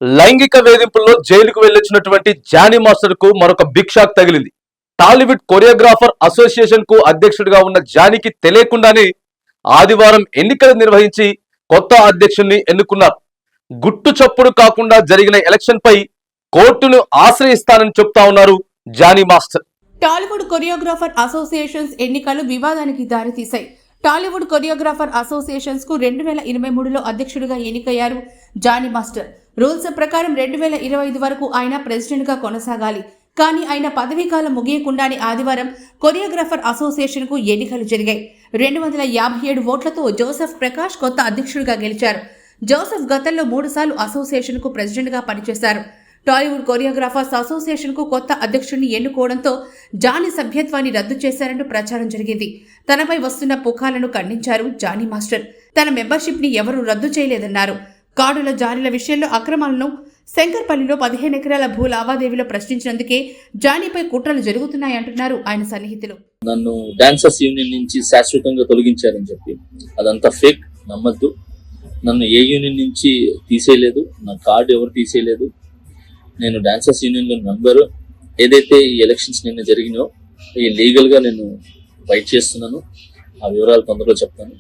లైంగిక వేధింపుల్లో జైలుకు వెళ్లొచ్చినటువంటి Johnny master కు మరొక బిగ్ షాక్ తగిలింది. టాలీవుడ్ కొరియోగ్రాఫర్ అసోసియేషన్ కు అధ్యక్షుడిగా ఉన్న జానీకి తెలియకుండానే ఆదివారం ఎన్నికలు నిర్వహించి కొత్త అధ్యక్షుడిని ఎన్నుకున్నారు. గుట్టు చప్పుడు కాకుండా జరిగిన ఎలక్షన్ పై కోర్టును ఆశ్రయిస్తానని చెప్తా ఉన్నారు Jani master. Tollywood choreographer associations ఎన్నికలు వివాదానికి దారితీశాయి. టాలీవుడ్ కొరియోగ్రాఫర్ అసోసియేషన్స్ కు 2023లో అధ్యక్షుడిగా ఎన్నికయ్యారు జానీ మాస్టర్. రూల్స్ ప్రకారం 2025 వరకు ఆయన ప్రెసిడెంట్ గా కొనసాగాలి. కానీ ఆయన పదవీకాలం ముగియకుండానే ఆదివారం కొరియోగ్రాఫర్ అసోసియేషన్ కు ఎన్నికలు జరిగాయి. 257 ఓట్లతో జోసెఫ్ ప్రకాష్ కొత్త అధ్యక్షుడిగా గెలిచారు. జోసెఫ్ గతంలో 3 సార్లు అసోసియేషన్ కు ప్రెసిడెంట్ గా పనిచేశారు. టాలీవుడ్ కొరియోగ్రాఫర్స్ అసోసియేషన్ కు కొత్త అధ్యక్షుడిని ఎన్నుకోవడంతో జానీ సభ్యత్వాన్ని రద్దు చేశారంటూ ప్రచారం జరిగింది. తనపై వస్తున్న పుకార్లను ఖండించారు జానీ మాస్టర్. తన మెంబర్షిప్ ని ఎవరూ రద్దు చేయలేదన్నారు. కార్డుల జారీల విషయంలో అక్రమాలను శంకర్పల్లిలో 15 ఎకరాల భూ లావాదేవీలో ప్రశ్నించినందుకే జానీపై కుట్రలు జరుగుతున్నాయంటున్నారు ఆయన సన్నిహితులు. నన్ను డాన్సర్స్ యూనియన్ నుంచి శాశ్వతంగా తొలగించారని చెప్పి అదంతా ఫేక్, నమ్మద్దు. నన్ను ఏ యూనియన్ నుంచి తీసేయలేదు, నా కార్డు ఎవరు తీసేయలేదు. నేను డాన్సర్స్ యూనియన్లో మెంబరు. ఏదైతే ఈ ఎలక్షన్స్ నిన్న జరిగినాయో ఈ లీగల్గా నేను ఫైట్ చేస్తున్నాను. ఆ వివరాలు తొందరలో చెప్తాను.